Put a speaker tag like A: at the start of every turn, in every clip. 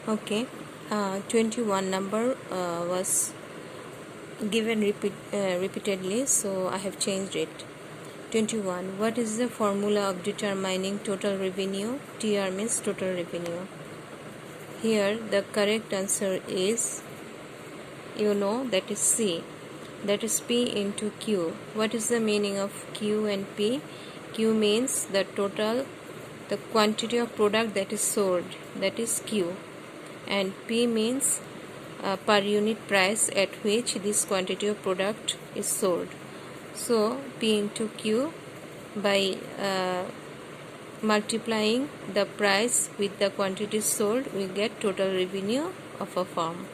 A: Okay, 21 number was given repeatedly, so I have changed it. 21. What is the formula of determining total revenue? TR means total revenue. Here the correct answer is, that is C. That is P into Q. What is the meaning of Q and P? Q means the quantity of product that is sold, that is Q. And P means per unit price at which this quantity of product is sold. So P into Q, by multiplying the price with the quantity sold, we get total revenue of a firm.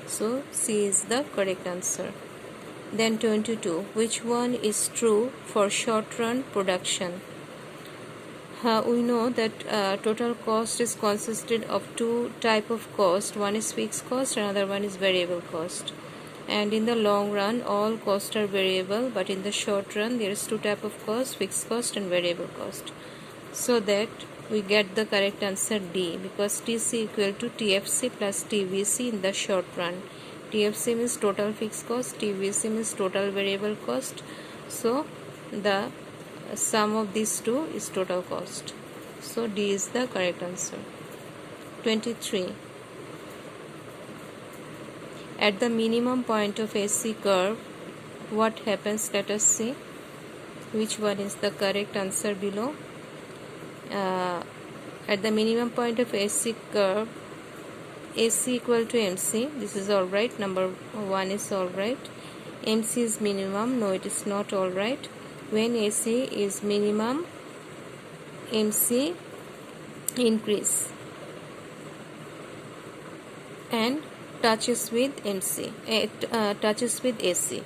A: So C is the correct answer. Then 22. Which one is true for short run production? We know that total cost is consisted of two type of cost. One is fixed cost, another one is variable cost. And in the long run, all costs are variable, but in the short run, there is two type of cost: fixed cost and variable cost. So that we get the correct answer D, because TC equal to TFC plus TVC in the short run. TFC means total fixed cost, TVC means total variable cost. So the sum of these two is total cost. So D is the correct answer. 23. At the minimum point of AC curve, what happens? Let us see which one is the correct answer below. At the minimum point of AC curve, AC equal to MC. This is alright. Number 1 is alright. MC is minimum. No, it is not alright. When AC is minimum, MC increase and touches with MC. Touches with AC.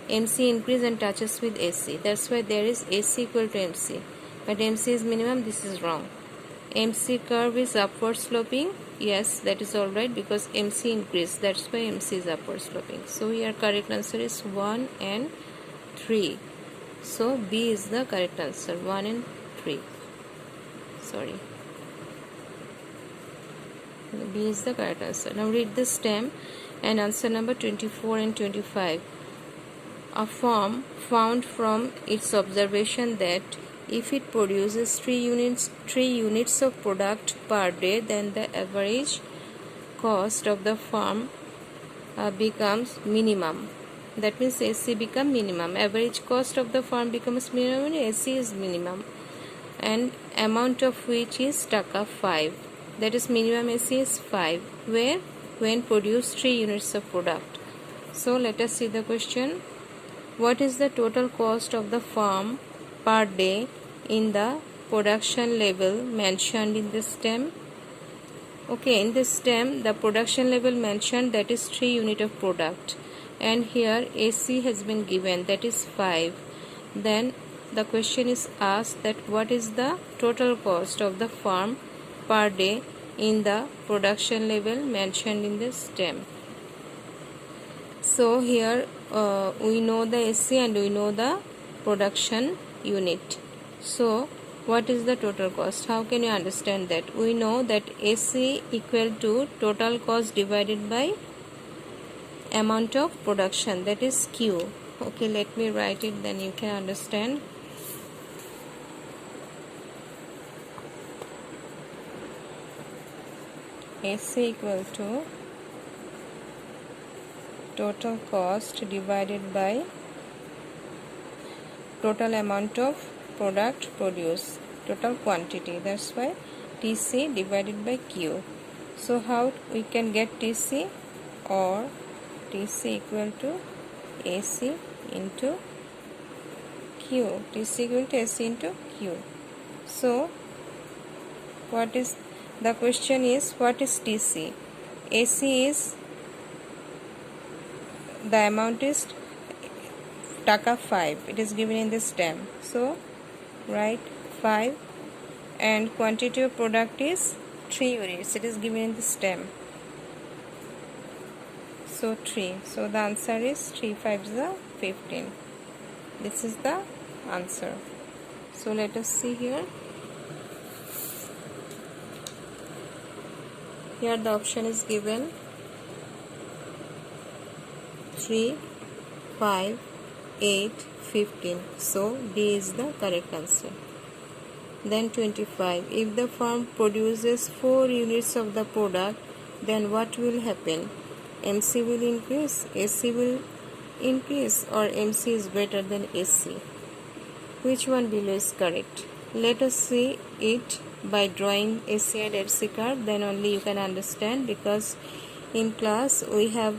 A: MC increase and touches with AC. That's why there is AC equal to MC. But MC is minimum. This is wrong. MC curve is upward sloping. Yes, that is alright, because MC increase. That's why MC is upward sloping. So here correct answer is 1 and 3. So B is the correct answer. 1 and 3. Sorry. B is the correct answer. Now read the stem and answer number 24 and 25. A firm found from its observation that if it produces 3 units of product per day, then the average cost of the firm becomes minimum. That means AC become minimum. Average cost of the firm becomes minimum and AC is minimum. And amount of which is taka 5. That is minimum AC is 5. Where? When produce 3 units of product. So let us see the question. What is the total cost of the firm per day in the production level mentioned in the stem? Okay, in the stem, the production level mentioned, that is 3 unit of product. And here AC has been given, that is 5. Then the question is asked that what is the total cost of the firm per day in the production level mentioned in the stem. So here we know the AC and we know the production unit. So what is the total cost? How can you understand that? We know that AC equal to total cost divided by amount of production, that is Q. Okay, let me write it, then you can understand. AC equal to total cost divided by total amount of product produced, total quantity. That's why TC divided by Q. So how we can get TC? Or TC equal to AC into Q. TC equal to AC into Q. So what is the question is, what is TC? AC is, the amount is taka 5. It is given in the stem. So write 5, and quantity of product is 3 units. It is given in the stem. So 3. So the answer is 3 5s are 15. This is the answer. So let us see here. Here the option is given 3, 5, 8, 15. So D is the correct answer. Then 25. If the firm produces 4 units of the product, then what will happen? MC will increase, AC will increase, or MC is greater than AC. Which one below is correct? Let us see it by drawing AC and MC curve, then only you can understand, because in class we have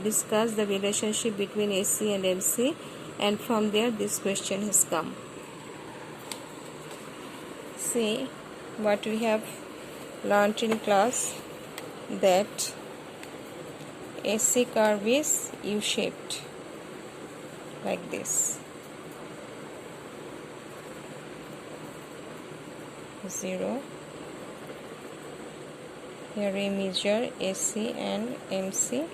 A: discussed the relationship between AC and MC, and from there this question has come. See what we have learnt in class, that AC curve is U-shaped like this. 0. Here we measure AC and MC,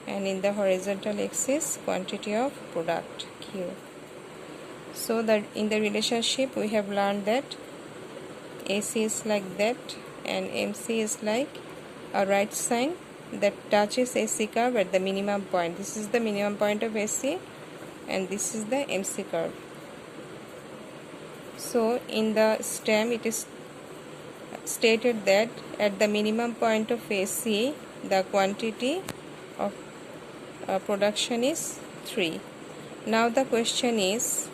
A: and in the horizontal axis quantity of product Q. So that in the relationship we have learned that AC is like that and MC is like a right sign that touches AC curve at the minimum point. This is the minimum point of AC and this is the MC curve. So in the stem it is stated that at the minimum point of AC the quantity of production is 3. Now the question is,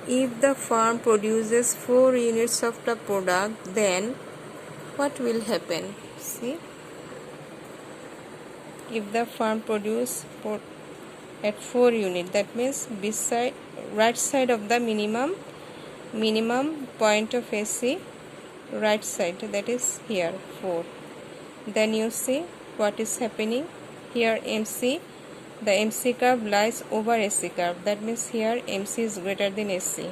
A: if the firm produces 4 units of the product, then what will happen? See, if the firm produces at 4 units, that means beside right side of the minimum point of AC, right side, that is here 4. Then you see what is happening here. MC, the MC curve lies over AC curve, that means here MC is greater than AC,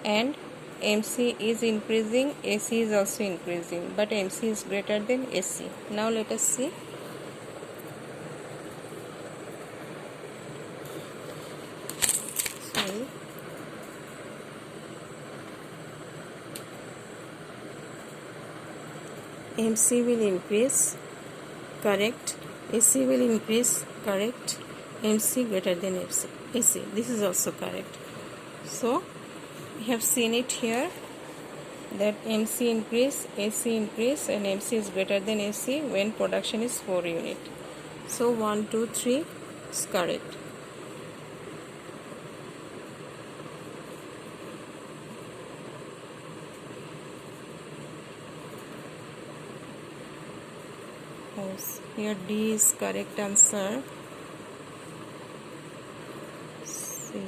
A: and MC is increasing, AC is also increasing, but MC is greater than AC. Now let us see. Sorry. MC will increase, correct. AC will increase, correct. MC greater than AC. This is also correct. So we have seen it here that MC increase, AC increase, and MC is greater than AC when production is 4 units. So 1, 2, 3 is correct. Here D is correct answer. See.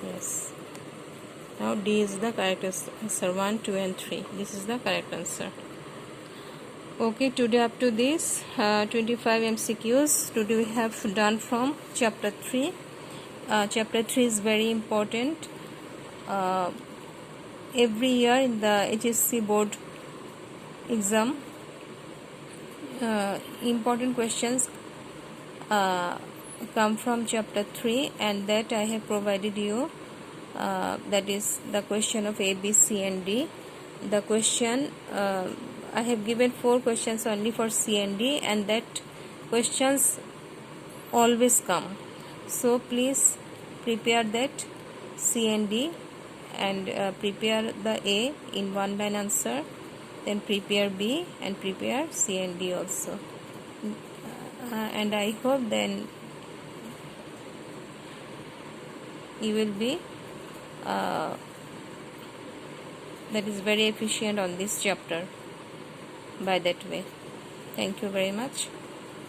A: Yes. Now D is the correct answer. 1, 2 and 3. This is the correct answer. Okay, today up to this 25 MCQs. Today we have done from chapter 3. Chapter 3 is very important. Every year in the HSC board exam, important questions come from chapter 3, and that I have provided you. That is the question of A, B, C and D. The question I have given 4 questions only for C and D, and that questions always come. So please prepare that C and D, and prepare the A in one line answer, then prepare B and prepare C and D also. And I hope then you will be that is very efficient on this chapter by that way. Thank you very much.